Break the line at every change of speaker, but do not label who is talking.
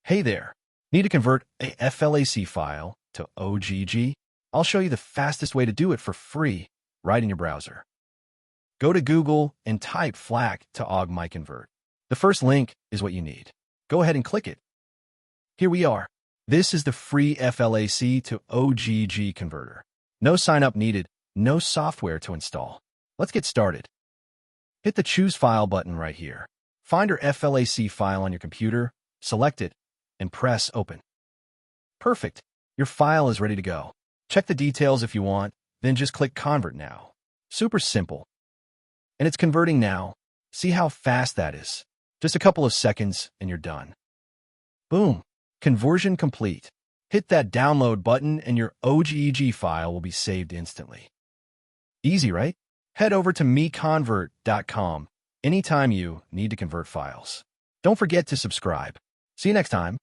Hey there. Need to convert a FLAC file to OGG? I'll show you the fastest way to do it for free right in your browser. Go to Google and type FLAC to OGG MiConvert. The first link is what you need. Go ahead and click it. Here we are. This is the free FLAC to OGG converter. No sign-up needed, no software to install. Let's get started. Hit the Choose File button right here. Find your FLAC file on your computer, select it, and press Open. Perfect. Your file is ready to go. Check the details if you want, then just click Convert Now. Super simple. And it's converting now. See how fast that is. Just a couple of seconds and you're done. Boom. Conversion complete. Hit that download button and your OGG file will be saved instantly. Easy, right? Head over to MiConvert.com anytime you need to convert files. Don't forget to subscribe. See you next time.